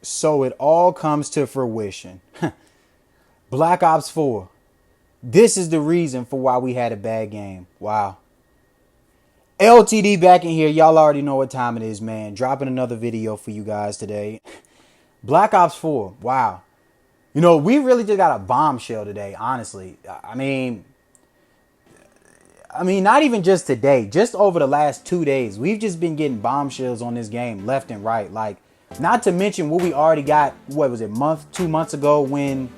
So it all comes to fruition. Black Ops 4. This is the reason for why we had a bad game. Wow. LTD back in here. Y'all already know what time it is, man. Dropping another video for you guys today. Black Ops 4. Wow. You know, we really just got a bombshell today, honestly. I mean, not even just today. Just over the last 2 days, we've just been getting bombshells on this game left and right. Like, not to mention what we already got, what was it, 2 months ago when,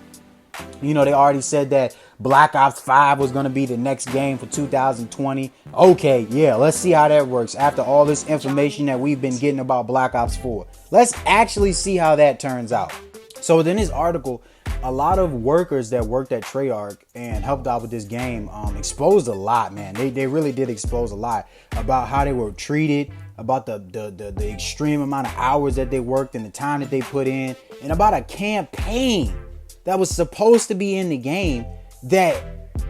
you know, they already said that Black Ops 5 was going to be the next game for 2020. Okay, yeah, let's see how that works after all this information that we've been getting about Black Ops 4. Let's actually see how that turns out. So within this article, a lot of workers that worked at Treyarch and helped out with this game exposed a lot, man. They really did expose a lot about how they were treated, about the extreme amount of hours that they worked and the time that they put in, and about a campaign that was supposed to be in the game that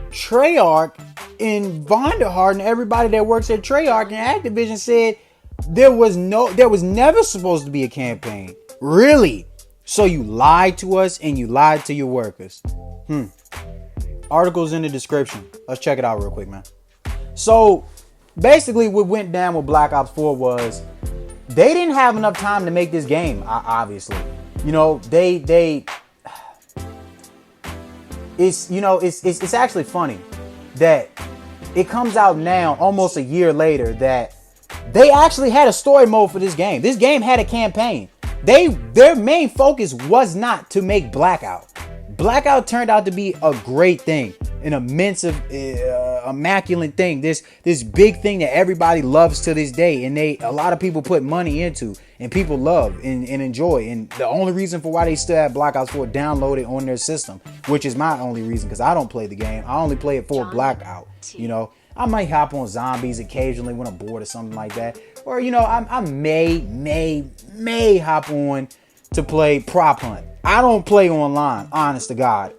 Treyarch and Vonderhaar and everybody that works at Treyarch and Activision said there was never supposed to be a campaign. Really? So you lied to us and you lied to your workers. Article's in the description. Let's check it out real quick, man. So basically what went down with Black Ops 4 was they didn't have enough time to make this game, obviously. You know, it's actually funny that it comes out now almost a year later that they actually had a story mode for this game. This game had a campaign. Their main focus was not to make Blackout. Blackout turned out to be a great thing, an immaculate thing. This big thing that everybody loves to this day, and a lot of people put money into, and people love and enjoy. And the only reason for why they still have Black Ops 4 downloaded on their system, which is my only reason, because I don't play the game. I only play it for Blackout. You know, I might hop on zombies occasionally when I'm bored or something like that. Or, you know, I may hop on to play Prop Hunt. I don't play online, honest to God.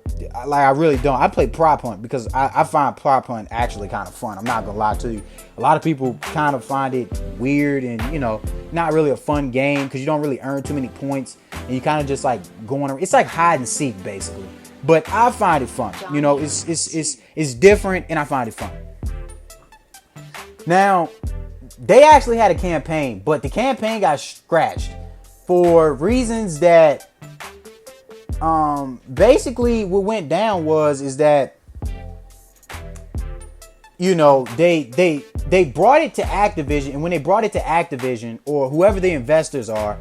Like, I really don't. I play Prop Hunt because I find Prop Hunt actually kind of fun. I'm not going to lie to you. A lot of people kind of find it weird and, you know, not really a fun game because you don't really earn too many points. And you kind of just like going around. It's like hide and seek, basically. But I find it fun. You know, it's different and I find it fun. Now, they actually had a campaign, but the campaign got scratched for reasons that basically what went down is that, you know, they brought it to Activision, and when they brought it to Activision or whoever the investors are,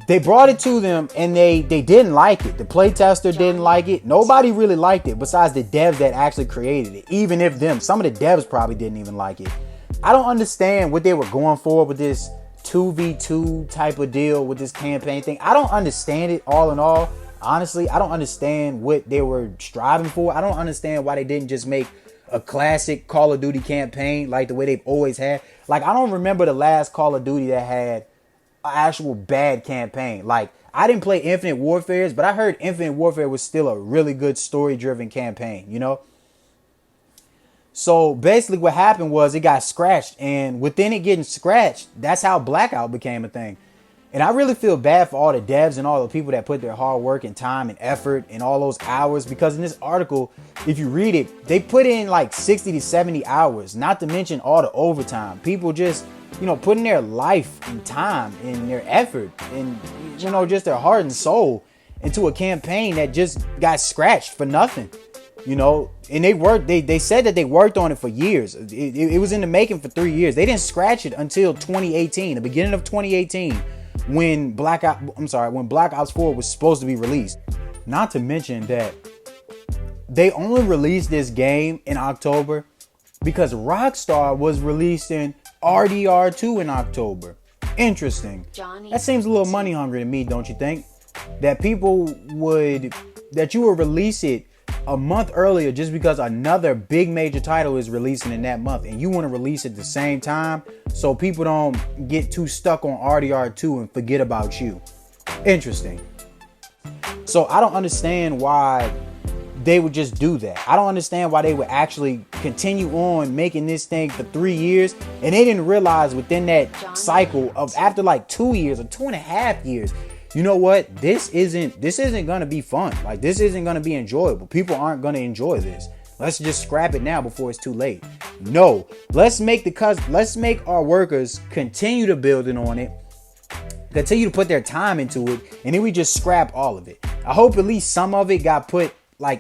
they brought it to them and they didn't like it. The playtester didn't like it. Nobody really liked it besides the devs that actually created it. Even if some of the devs probably didn't even like it. I don't understand what they were going for with this 2v2 type of deal with this campaign thing. I don't understand it all in all. Honestly, I don't understand what they were striving for. I don't understand why they didn't just make a classic Call of Duty campaign like the way they've always had. Like, I don't remember the last Call of Duty that had an actual bad campaign. Like, I didn't play Infinite Warfare, but I heard Infinite Warfare was still a really good story-driven campaign, you know? So basically what happened was it got scratched, and within it getting scratched, that's how Blackout became a thing. And I really feel bad for all the devs and all the people that put their hard work and time and effort and all those hours, because in this article, if you read it, they put in like 60 to 70 hours, not to mention all the overtime. People just, you know, putting their life and time and their effort and, you know, just their heart and soul into a campaign that just got scratched for nothing. You know, and they said that they worked on it for years. It was in the making for 3 years. They didn't scratch it until 2018, the beginning of 2018, when Black Ops 4 was supposed to be released. Not to mention that they only released this game in October because Rockstar was releasing RDR2 in October. Interesting. That seems a little money hungry to me, don't you think? That you would release it a month earlier just because another big major title is releasing in that month, and you want to release it at the same time so people don't get too stuck on RDR2 and forget about you. Interesting. So I don't understand why they would just do that. I don't understand why they would actually continue on making this thing for 3 years, and they didn't realize within that cycle of after like 2 years or 2.5 years, you know what, this isn't gonna be fun. Like, this isn't gonna be enjoyable. People aren't gonna enjoy this. Let's just scrap it now before it's too late. No, let's make our workers continue to build it on it, continue to put their time into it, and then we just scrap all of it. I hope at least some of it got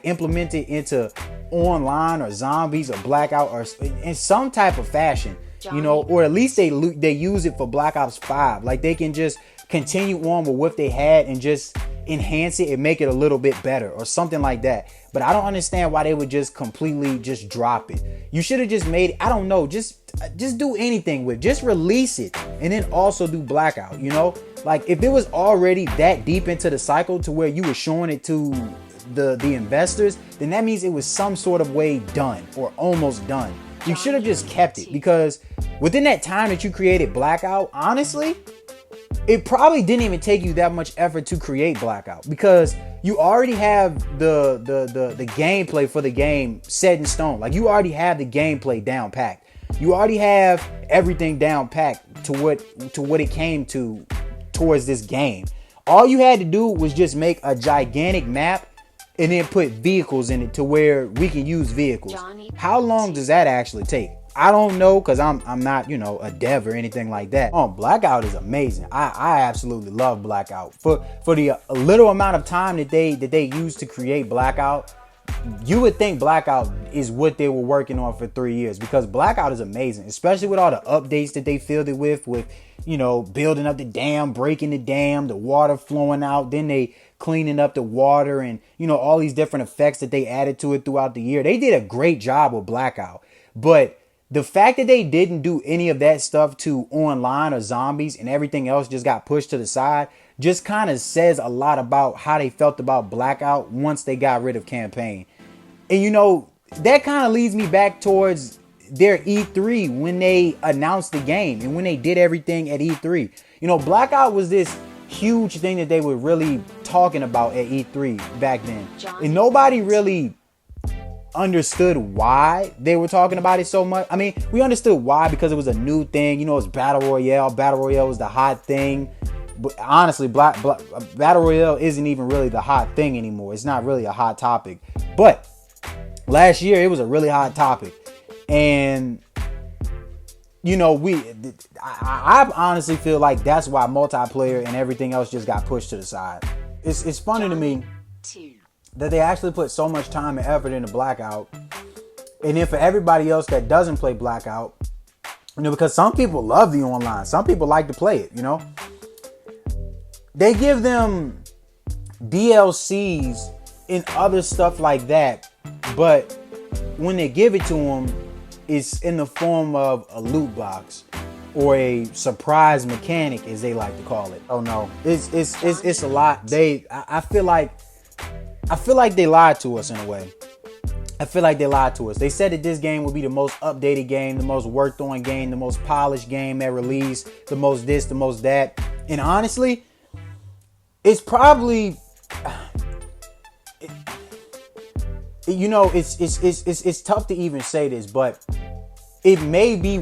implemented into online or zombies or blackout or in some type of fashion, you know, or at least they use it for Black Ops 5. Like, they can just continue on with what they had and just enhance it and make it a little bit better or something like that. But I don't understand why they would just completely just drop it. You should have just made, I don't know, just do anything with, just release it and then also do blackout, you know? Like, if it was already that deep into the cycle to where you were showing it to the investors, then that means it was some sort of way done or almost done. You should have just kept it, because within that time that you created blackout, honestly, it probably didn't even take you that much effort to create blackout, because you already have the gameplay for the game set in stone. Like, you already have the gameplay down packed. You already have everything down packed to what it came to towards this game. All you had to do was just make a gigantic map and then put vehicles in it to where we can use vehicles. How long does that actually take? I don't know, because I'm not, you know, a dev or anything like that. Blackout is amazing. I absolutely love Blackout. For the little amount of time that they used to create Blackout, you would think Blackout is what they were working on for 3 years, because Blackout is amazing, especially with all the updates that they filled it with, you know, building up the dam, breaking the dam, the water flowing out, then they cleaning up the water, and, you know, all these different effects that they added to it throughout the year. They did a great job with Blackout. But the fact that they didn't do any of that stuff to online or zombies and everything else just got pushed to the side just kind of says a lot about how they felt about Blackout once they got rid of campaign. And, you know, that kind of leads me back towards their E3 when they announced the game and when they did everything at E3. You know, Blackout was this huge thing that they were really talking about at E3 back then. And nobody really understood why they were talking about it so much. I mean, we understood why, because it was a new thing. You know, it's Battle Royale. Battle Royale was the hot thing. But honestly, Battle Royale isn't even really the hot thing anymore. It's not really a hot topic. But last year, it was a really hot topic. And, you know, I honestly feel like that's why multiplayer and everything else just got pushed to the side. It's funny to me that they actually put so much time and effort into Blackout. And then for everybody else that doesn't play Blackout, you know, because some people love the online. Some people like to play it, you know. They give them DLCs and other stuff like that. But when they give it to them, it's in the form of a loot box or a surprise mechanic, as they like to call it. Oh no, it's a lot. I feel like they lied to us in a way. I feel like they lied to us. They said that this game would be the most updated game, the most worked on game, the most polished game at release, the most this, the most that. And honestly, it's probably, you know, it's tough to even say this, but it may be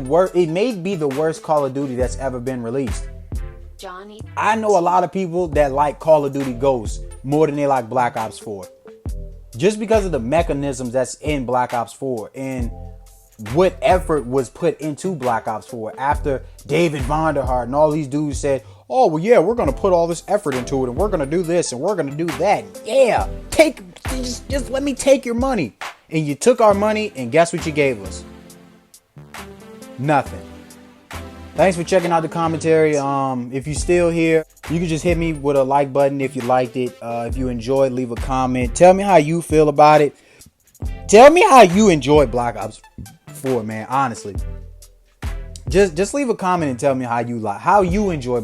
the worst Call of Duty that's ever been released. I know a lot of people that like Call of Duty Ghosts more than they like Black Ops 4. Just because of the mechanisms that's in Black Ops 4 and what effort was put into Black Ops 4 after David Vonderhaart and all these dudes said, oh, well, yeah, we're going to put all this effort into it and we're going to do this and we're going to do that. Yeah, just let me take your money. And you took our money, and guess what you gave us? Nothing. Thanks for checking out the commentary. If you're still here, you can just hit me with a like button if you liked it. If you enjoyed, leave a comment. Tell me how you feel about it. Tell me how you enjoyed Black Ops 4, man. Honestly, just leave a comment and tell me how you enjoy